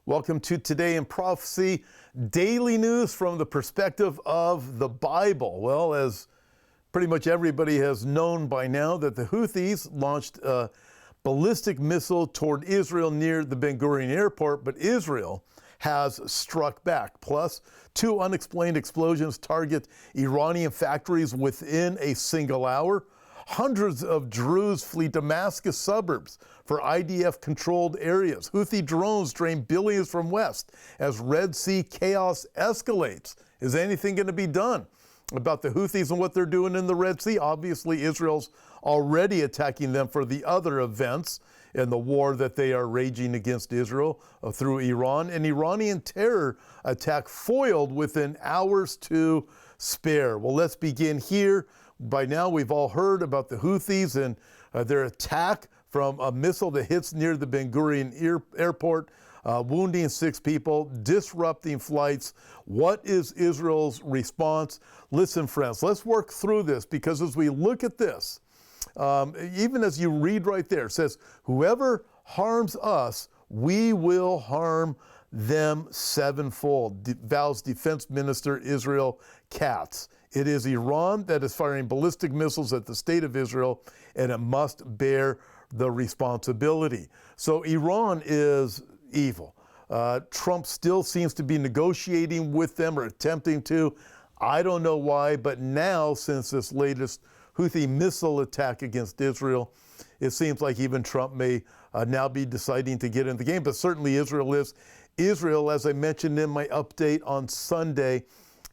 Welcome to Today in Prophecy, daily news from the perspective of the Bible. Well, as pretty much everybody has known by now, that the Houthis launched a ballistic missile toward Israel near the Ben Gurion airport, but Israel has struck back. Plus, two unexplained explosions target Iranian factories within a single hour. Hundreds of Druze flee Damascus suburbs for IDF-controlled areas. Houthi drones drain billions from west as Red Sea chaos escalates. Is anything going to be done about the Houthis and what they're doing in the Red Sea? Obviously, Israel's already attacking them for the other events in the war that they are raging against Israel through Iran. An Iranian terror attack foiled within hours to spare. Well, let's begin here. By now, we've all heard about the Houthis and their attack from a missile that hits near the Ben Gurion airport, wounding 6 people, disrupting flights. What is Israel's response? Listen, friends, let's work through this, because as we look at this, even as you read right there, it says, whoever harms us, we will harm them sevenfold, vows Defense Minister Israel Katz. It is Iran that is firing ballistic missiles at the state of Israel, and it must bear the responsibility. So Iran is evil. Trump still seems to be negotiating with them or attempting to. I don't know why, but now, since this latest Houthi missile attack against Israel, it seems like even Trump may now be deciding to get in the game, but certainly Israel is. Israel, as I mentioned in my update on Sunday,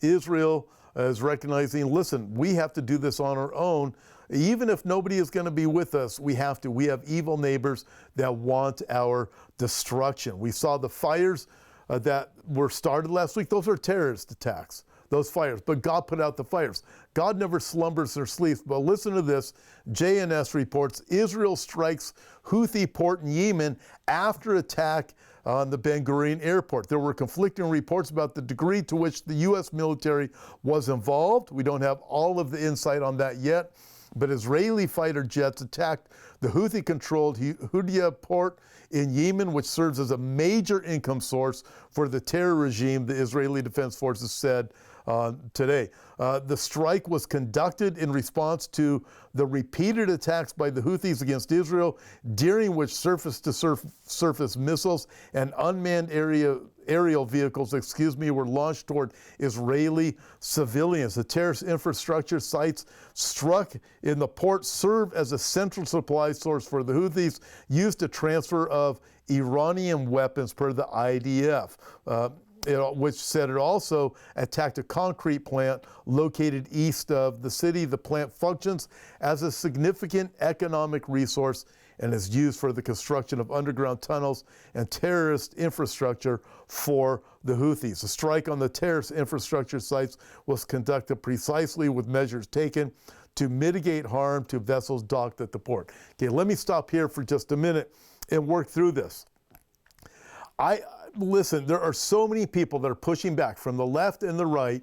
Israel is recognizing, listen, we have to do this on our own. Even if nobody is going to be with us, we have to. We have evil neighbors that want our destruction. We saw the fires that were started last week. Those are terrorist attacks, those fires. But God put out the fires. God never slumbers or sleeps. But listen to this. JNS reports Israel strikes Houthi port in Yemen after attack on the Ben Gurion airport. There were conflicting reports about the degree to which the U.S. military was involved. We don't have all of the insight on that yet, but Israeli fighter jets attacked the Houthi-controlled Houdia port in Yemen, which serves as a major income source for the terror regime, the Israeli Defense Forces said today. The strike was conducted in response to the repeated attacks by the Houthis against Israel, during which surface-to-surface missiles and unmanned aerial vehicles, were launched toward Israeli civilians. The terrorist infrastructure sites struck in the port serve as a central supply source for the Houthis, used to transfer of Iranian weapons per the IDF. Which said it also attacked a concrete plant located east of the city. The plant functions as a significant economic resource and is used for the construction of underground tunnels and terrorist infrastructure for the Houthis. A strike on the terrorist infrastructure sites was conducted precisely with measures taken to mitigate harm to vessels docked at the port. Okay, let me stop here for just a minute and work through this. Listen, there are so many people that are pushing back from the left and the right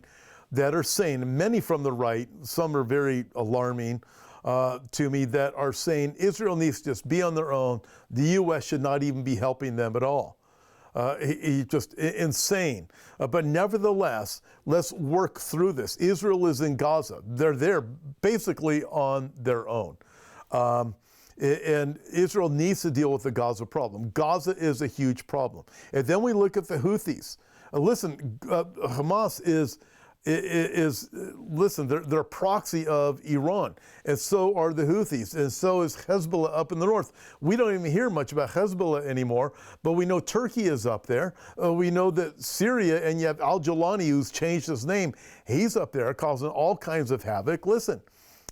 that are saying, and many from the right, some are very alarming to me, that are saying Israel needs to just be on their own. The U.S. should not even be helping them at all. Just insane. But nevertheless, let's work through this. Israel is in Gaza. They're there basically on their own. And Israel needs to deal with the Gaza problem. Gaza is a huge problem. And then we look at the Houthis. Listen, Hamas listen, they're a proxy of Iran. And so are the Houthis. And so is Hezbollah up in the north. We don't even hear much about Hezbollah anymore, but we know Turkey is up there. We know that Syria, and you have al-Jawlani, who's changed his name. He's up there causing all kinds of havoc. Listen,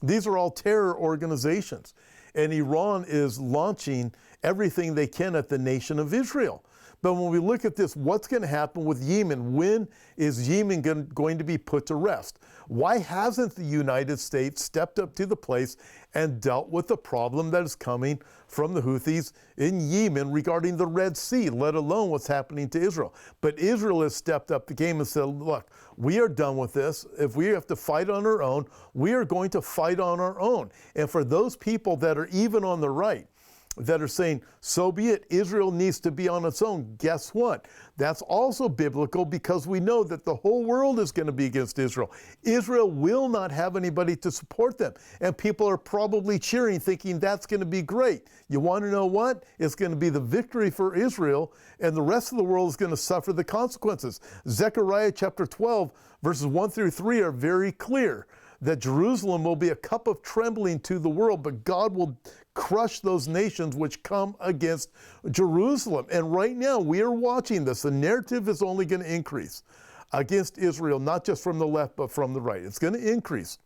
these are all terror organizations. And Iran is launching everything they can at the nation of Israel. But when we look at this, what's going to happen with Yemen? When is Yemen going to be put to rest? Why hasn't the United States stepped up to the place and dealt with the problem that is coming from the Houthis in Yemen regarding the Red Sea, let alone what's happening to Israel? But Israel has stepped up the game and said, look, we are done with this. If we have to fight on our own, we are going to fight on our own. And for those people that are even on the right, that are saying, so be it, Israel needs to be on its own. Guess what? That's also biblical, because we know that the whole world is going to be against Israel. Israel will not have anybody to support them. And people are probably cheering, thinking that's going to be great. You want to know what? It's going to be the victory for Israel, and the rest of the world is going to suffer the consequences. Zechariah chapter 12, verses 1 through 3 are very clear that Jerusalem will be a cup of trembling to the world, but God will crush those nations which come against Jerusalem. And right now we are watching this. The narrative is only going to increase against Israel, not just from the left, but from the right. It's going to increase,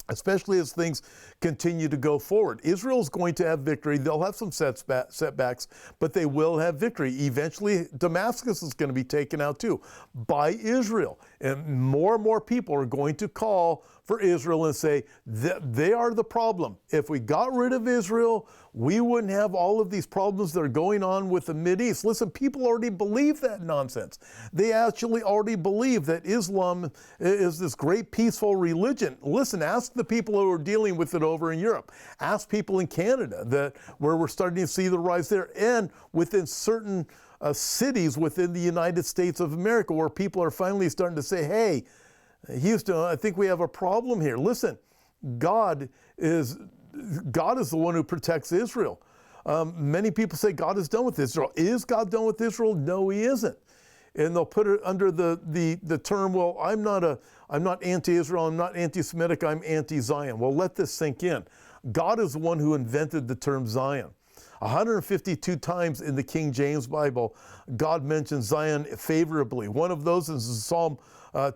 especially as things continue to go forward. Israel's going to have victory. They'll have some setbacks, but they will have victory. Eventually, Damascus is going to be taken out too by Israel. And more people are going to call for Israel and say that they are the problem. If we got rid of Israel, we wouldn't have all of these problems that are going on with the Mideast. Listen, people already believe that nonsense. They actually already believe that Islam is this great peaceful religion. Listen, ask the people who are dealing with it over in Europe. Ask people in Canada where we're starting to see the rise there, and within certain cities within the United States of America, where people are finally starting to say, hey, Houston, I think we have a problem here. Listen, God is the one who protects Israel. Many people say God is done with Israel. Is God done with Israel? No, he isn't. And they'll put it under the term, well, I'm not anti-Israel, I'm not anti-Semitic, I'm anti-Zion. Well, let this sink in. God is the one who invented the term Zion. 152 times in the King James Bible, God mentions Zion favorably. One of those is Psalm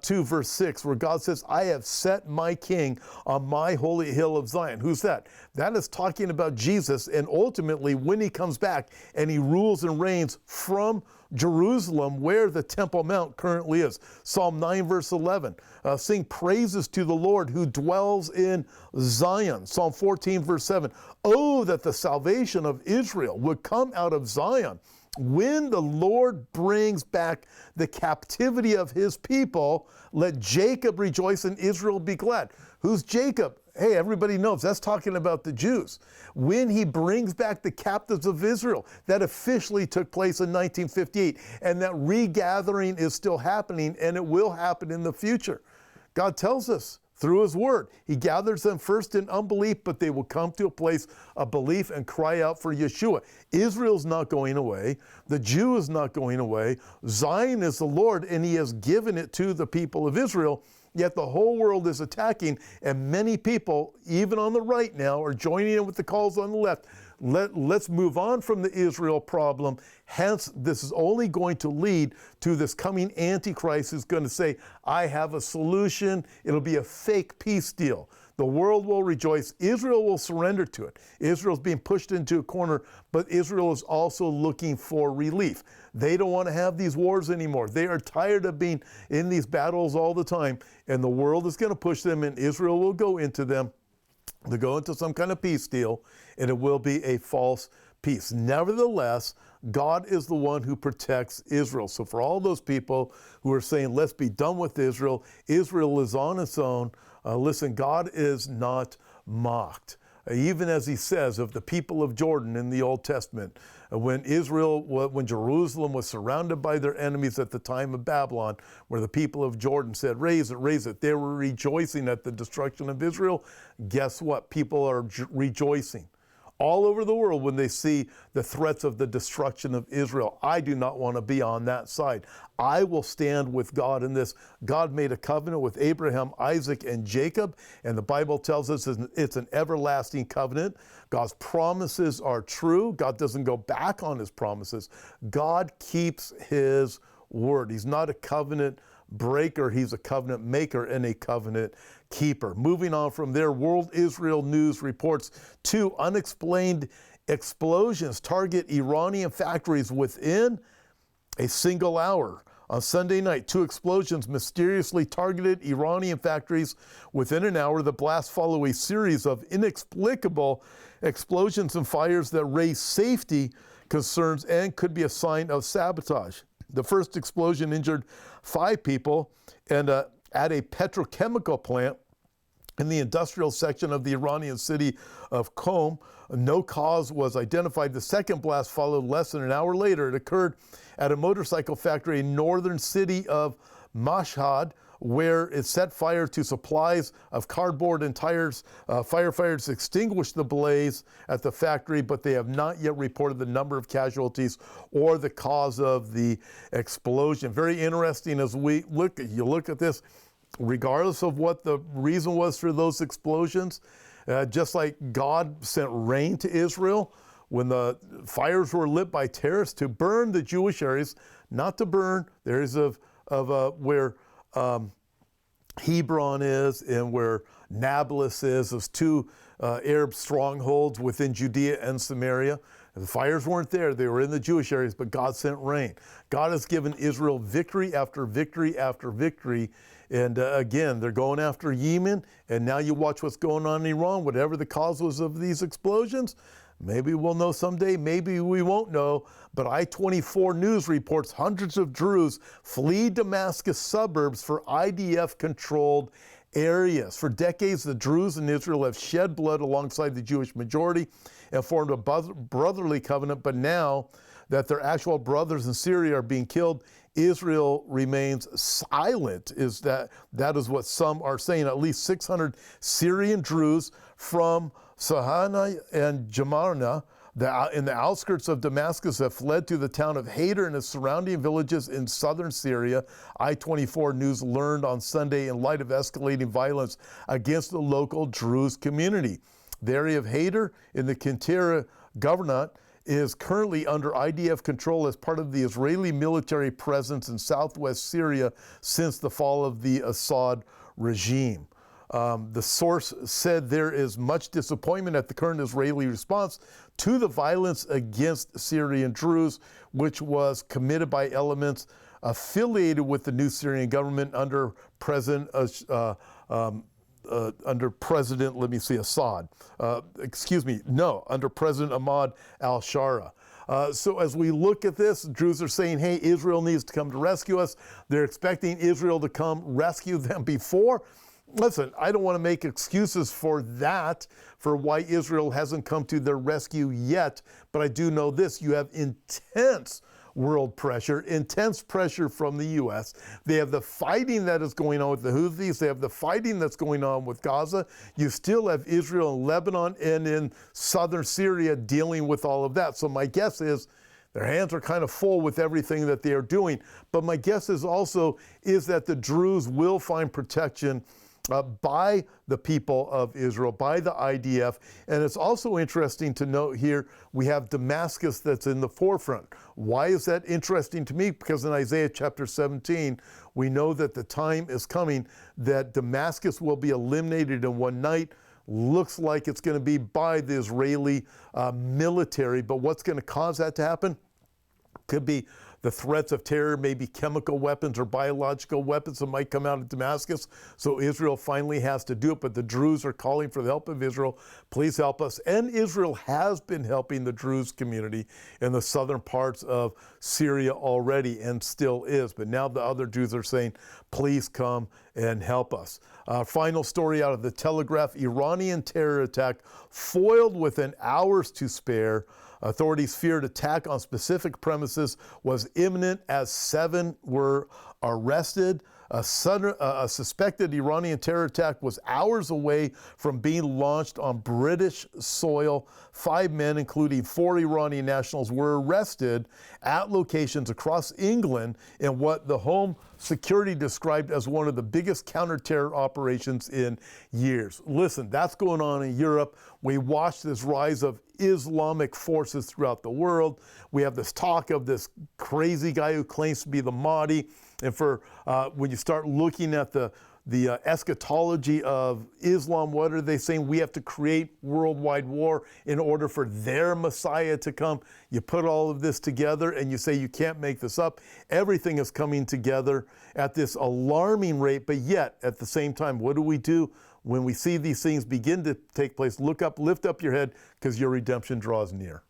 2, verse 6, where God says, I have set my king on my holy hill of Zion. Who's that? That is talking about Jesus, and ultimately when he comes back and he rules and reigns from Jerusalem, where the Temple Mount currently is. Psalm 9, verse 11, sing praises to the Lord who dwells in Zion. Psalm 14, verse 7, oh, that the salvation of Israel would come out of Zion. When the Lord brings back the captivity of his people, let Jacob rejoice and Israel be glad. Who's Jacob? Hey, everybody knows that's talking about the Jews. When he brings back the captives of Israel, that officially took place in 1958, and that regathering is still happening, and it will happen in the future. God tells us through his word. He gathers them first in unbelief, but they will come to a place of belief and cry out for Yeshua. Israel's not going away. The Jew is not going away. Zion is the Lord, and he has given it to the people of Israel. Yet the whole world is attacking, and many people, even on the right now, are joining in with the calls on the left. Let's move on from the Israel problem. Hence, this is only going to lead to this coming Antichrist who's going to say, I have a solution. It'll be a fake peace deal. The world will rejoice. Israel will surrender to it. Israel's being pushed into a corner, but Israel is also looking for relief. They don't want to have these wars anymore. They are tired of being in these battles all the time, and the world is going to push them, and Israel will go into them. They'll go into some kind of peace deal, and it will be a false peace. Nevertheless, God is the one who protects Israel. So for all those people who are saying, let's be done with Israel, Israel is on its own, listen, God is not mocked. Even as he says of the people of Jordan in the Old Testament, when Jerusalem was surrounded by their enemies at the time of Babylon, where the people of Jordan said, raise it, raise it. They were rejoicing at the destruction of Israel. Guess what? People are rejoicing all over the world when they see the threats of the destruction of Israel. I do not want to be on that side. I will stand with God in this. God made a covenant with Abraham, Isaac, and Jacob, and the Bible tells us it's an everlasting covenant. God's promises are true. God doesn't go back on his promises. God keeps his word. He's not a covenant breaker. He's a covenant maker and a covenant keeper. Moving on from there, World Israel News reports 2 unexplained explosions target Iranian factories within a single hour. On Sunday night, 2 explosions mysteriously targeted Iranian factories within an hour. The blasts follow a series of inexplicable explosions and fires that raise safety concerns and could be a sign of sabotage. The first explosion injured 5 people and at a petrochemical plant in the industrial section of the Iranian city of Qom. No cause was identified. The second blast followed less than an hour later. It occurred at a motorcycle factory in northern city of Mashhad, where it set fire to supplies of cardboard and tires. Firefighters extinguished the blaze at the factory, but they have not yet reported the number of casualties or the cause of the explosion. Very interesting as you look at this, regardless of what the reason was for those explosions, just like God sent rain to Israel when the fires were lit by terrorists to burn the Jewish areas, not to burn the areas of where Hebron is and where Nablus is, those two Arab strongholds within Judea and Samaria. The fires weren't there. They were in the Jewish areas, but God sent rain. God has given Israel victory after victory after victory. And again, they're going after Yemen, and now you watch what's going on in Iran. Whatever the cause was of these explosions, maybe we'll know someday, maybe we won't know. But I-24 News reports hundreds of Druze flee Damascus suburbs for IDF-controlled areas. For decades, the Druze in Israel have shed blood alongside the Jewish majority and formed a brotherly covenant, but now that their actual brothers in Syria are being killed, Israel remains silent. That is what some are saying. At least 600 Syrian Druze from Sahana and Jamarna in the outskirts of Damascus have fled to the town of Hayder and its surrounding villages in southern Syria. I-24 News learned on Sunday in light of escalating violence against the local Druze community. The area of Hayder in the Kintira Governorate is currently under IDF control as part of the Israeli military presence in southwest Syria since the fall of the Assad regime. The source said there is much disappointment at the current Israeli response to the violence against Syrian Druze, which was committed by elements affiliated with the new Syrian government under President Assad. Under President Ahmad al-Shara. So as we look at this, Druze are saying, hey, Israel needs to come to rescue us. They're expecting Israel to come rescue them before. Listen, I don't want to make excuses for that, for why Israel hasn't come to their rescue yet, but I do know this: you have intense world pressure, intense pressure from the U.S. They have the fighting that is going on with the Houthis. They have the fighting that's going on with Gaza. You still have Israel in Lebanon and in southern Syria dealing with all of that. So my guess is their hands are kind of full with everything that they are doing. But my guess is also is that the Druze will find protection by the people of Israel, by the IDF. And it's also interesting to note here, we have Damascus that's in the forefront. Why is that interesting to me? Because in Isaiah chapter 17, we know that the time is coming that Damascus will be eliminated in one night. Looks like it's going to be by the Israeli military. But what's going to cause that to happen? Could be the threats of terror, maybe chemical weapons or biological weapons that might come out of Damascus. So Israel finally has to do it, but the Druze are calling for the help of Israel. Please help us. And Israel has been helping the Druze community in the southern parts of Syria already and still is. But now the other Jews are saying, please come and help us. Final story out of the Telegraph: Iranian terror attack foiled within hours to spare. Authorities feared attack on specific premises was imminent as 7 were arrested. A suspected Iranian terror attack was hours away from being launched on British soil. 5 men, including 4 Iranian nationals, were arrested at locations across England in what the Home Security described as one of the biggest counter-terror operations in years. Listen, that's going on in Europe. We watch this rise of Islamic forces throughout the world. We have this talk of this crazy guy who claims to be the Mahdi. And for when you start looking at the eschatology of Islam, what are they saying? We have to create worldwide war in order for their Messiah to come. You put all of this together and you say you can't make this up. Everything is coming together at this alarming rate, but yet at the same time, what do? When we see these things begin to take place, look up, lift up your head, because your redemption draws near.